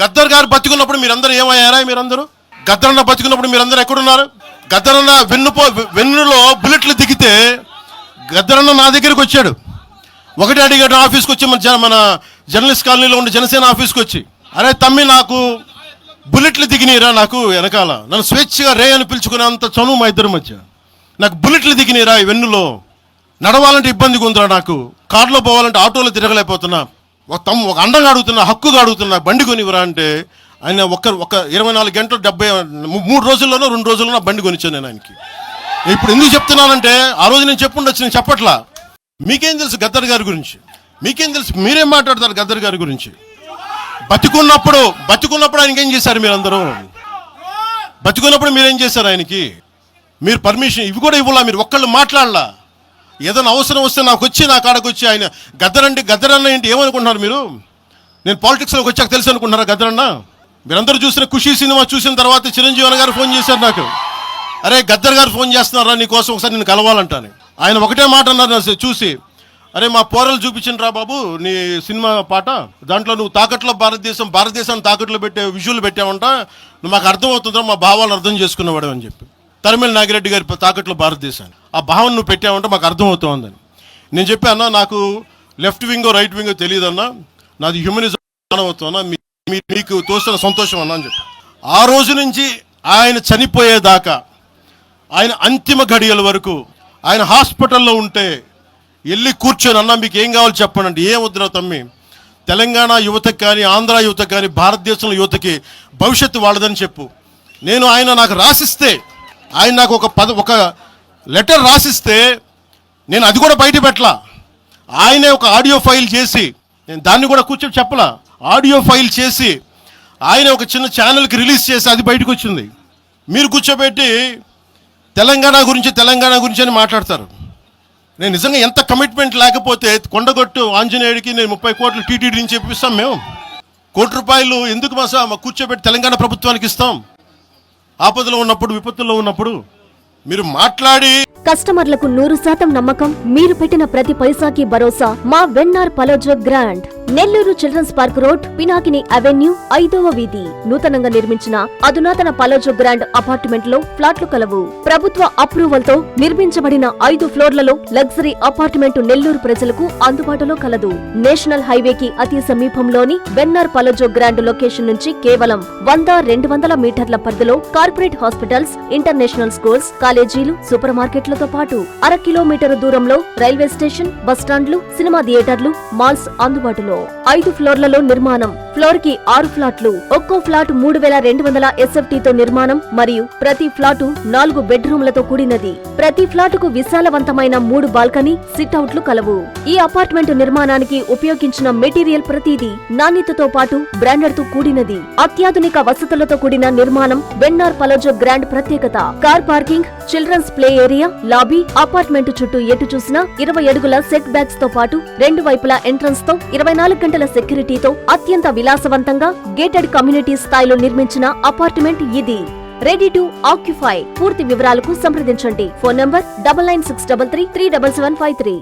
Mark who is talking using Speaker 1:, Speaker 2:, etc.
Speaker 1: గద్దర్ గారు బతికున్నప్పుడు మీరందరూ ఏమయ్యారా? మీరందరూ గద్దరన్న బతికున్నప్పుడు మీరందరూ ఎక్కడున్నారు? గద్దరన్న వెన్నులో బుల్లెట్లు దిగితే గద్దరన్న నా దగ్గరికి వచ్చాడు. ఒకటి అడిగాడు ఆఫీస్కి వచ్చి, మన జర్నలిస్ట్ కాలనీలో ఉండే జనసేన ఆఫీస్కి వచ్చి, అరే తమ్మి నాకు బుల్లెట్లు దిగినీరా, నాకు వెనకాల నన్ను స్వేచ్ఛగా రే అని పిలుచుకునే అంత చనువు మా ఇద్దరి మధ్య, నాకు బుల్లెట్లు దిగినీరా ఈ వెన్నులో, నడవాలంటే ఇబ్బందిగా ఉందిరా, నాకు కారులో పోవాలంటే ఆటోలో తిరగలేకపోతున్నా, ఒక అండంగా అడుగుతున్నా, హక్కుగా అడుగుతున్నా, బండి కొనివరా అంటే ఆయన ఒక 24 గంటలు 3 రోజుల్లోనో 2 రోజుల్లోనో బండి కొనిచ్చాను నేను ఆయనకి. ఇప్పుడు ఎందుకు చెప్తున్నానంటే ఆ రోజు నేను చెప్పుండొచ్చు, నేను చెప్పట్లా. మీకేం తెలుసు గద్దర్ గారి గురించి? మీకేం తెలుసు? మీరేం మాట్లాడతారు గద్దర్ గారి గురించి? బతికున్నప్పుడు ఆయనకి ఏం చేశారు మీరందరూ? బతికున్నప్పుడు మీరేం చేశారు ఆయనకి? మీరు పర్మిషన్ ఇవి కూడా ఇవ్వాలా? మీరు ఒక్కళ్ళు మాట్లాడలా? ఏదైనా అవసరం వస్తే నాకు వచ్చి, నా కాడకు వచ్చి ఆయన గద్దరన్న ఏంటి ఏమనుకుంటున్నారు మీరు? నేను పాలిటిక్స్లోకి వచ్చాక తెలుసు అనుకుంటున్నారా గద్దరన్న? మీరందరూ చూసిన ఖుషీ సినిమా చూసిన తర్వాత చిరంజీవి గారు ఫోన్ చేశారు నాకు, అరే గద్దర్ గారు ఫోన్ చేస్తున్నారా నీకోసం, ఒకసారి నేను కలవాలంటాను. ఆయన ఒకటే మాట అన్నారు చూసి, అరే మా పోరలు చూపించిన రా బాబు నీ సినిమా పాట, దాంట్లో నువ్వు తాకట్లో భారతదేశాన్ని తాకట్లో పెట్టే విజువల్ పెట్టావంట, నువ్వు మాకు అర్థమవుతుందా, మా భావాలను అర్థం చేసుకున్నవాడు అని చెప్పి. తరిమేల నాగిరెడ్డి గారి తాకట్లో భారతదేశాన్ని ఆ భావన నువ్వు పెట్టావంటే మాకు అర్థమవుతుందని నేను చెప్పాను. నాకు లెఫ్ట్ వింగో రైట్ వింగో తెలియదు అన్నా, నాది హ్యూమనిజం అవుతున్నా, మీకు తోస్తున్న సంతోషం అన్నా అని చెప్పి. ఆ రోజు నుంచి ఆయన చనిపోయేదాకా, ఆయన అంతిమ ఘడియల వరకు ఆయన హాస్పిటల్లో ఉంటే వెళ్ళి కూర్చొని, అన్నా మీకు ఏం కావాలి చెప్పండి అంటే, ఏం వద్దురా తమ్మి, తెలంగాణ యువతకి కానీ ఆంధ్ర యువతకి కానీ భారతదేశంలో యువతకి భవిష్యత్తు వాళ్ళదని చెప్పు. ఆయన నాకు రాసిస్తే, ఆయన నాకు ఒక లెటర్ రాసిస్తే నేను అది కూడా బయట పెట్టలా. ఆయనే ఒక ఆడియో ఫైల్ చేసి, నేను దాన్ని కూడా కూర్చొని చెప్పలా, ఆడియో ఫైల్ చేసి ఆయన ఒక చిన్న ఛానల్కి రిలీజ్ చేసి అది బయటకు వచ్చింది. మీరు కూర్చోబెట్టి తెలంగాణ గురించి అని మాట్లాడతారు. నేను నిజంగా ఎంత కమిట్మెంట్ లేకపోతే కొండగొట్టు ఆంజనేయుడికి నేను 30 కోట్లు టీటీడీ నుంచి చెప్పిస్తాం. మేము ₹1 కోటి ఎందుకు మా కూర్చోబెట్టి తెలంగాణ ప్రభుత్వానికి ఇస్తాం? ఆపదలో ఉన్నప్పుడు, విపత్తుల్లో ఉన్నప్పుడు మీరు మాట్లాడి.
Speaker 2: కస్టమర్లకు 100% నమ్మకం, మీరు పెట్టిన ప్రతి పైసాకి భరోసా. మా Vennar palazzo grand, Nellore children's park road, Pinakini avenue, 5వ వీధి. నూతనంగా నిర్మించిన అధునాతన పలోజో గ్రాండ్ అపార్ట్మెంట్ లో ఫ్లాట్లు కలవు. ప్రభుత్వ అప్రూవల్ తో నిర్మించబడిన 5 ఫ్లోర్లలో లగ్జరీ అపార్ట్మెంట్ నెల్లూరు ప్రజలకు అందుబాటులో కలదు. నేషనల్ హైవేకి అతి సమీపంలోని వెన్నార్ పలోజో గ్రాండ్ లొకేషన్ నుంచి కేవలం 100-200 మీటర్ల పరిధిలో కార్పొరేట్ హాస్పిటల్స్, ఇంటర్నేషనల్ స్కూల్స్, కాలేజీలు, సూపర్ మార్కెట్లతో పాటు 1/2 కిలోమీటర్ దూరంలో రైల్వే స్టేషన్, బస్టాండ్లు, సినిమా థియేటర్లు, మాల్స్ అందుబాటులో. 5 ఫ్లోర్లలో నిర్మాణం. ఫ్లోర్ కి 6 ఫ్లాట్లు. ఒక్కో ఫ్లాట్ 3200 SFT తో నిర్మాణం మరియు ప్రతి ఫ్లాటు 4 బెడ్రూమ్లతో కూడినది. ప్రతి ఫ్లాటుకు విశాలవంతమైన 3 బాల్కనీ, సిట్అవుట్లు కలవు. ఈ అపార్ట్మెంట్ నిర్మాణానికి ఉపయోగించిన మెటీరియల్ ప్రతిదీ నాణ్యతతో పాటు బ్రాండెడ్ తో కూడినది. అత్యాధునిక వసతులతో కూడిన నిర్మాణం వెన్నార్ పలోజో గ్రాండ్ ప్రత్యేకత. Car parking, children's play area, lobby, apartment చుట్టూ ఎటు చూసినా 20 అడుగుల సెట్ బ్యాక్స్ తో పాటు 2 వైపులా ఎంట్రన్స్ తో 24 గంటల సెక్యూరిటీతో అత్యంత విలాసవంతంగా గేటెడ్ కమ్యూనిటీ స్థాయిలో నిర్మించిన అపార్ట్మెంట్ ఇది. Ready to occupy. పూర్తి వివరాలకు సంప్రదించండి. Phone number 9963337753.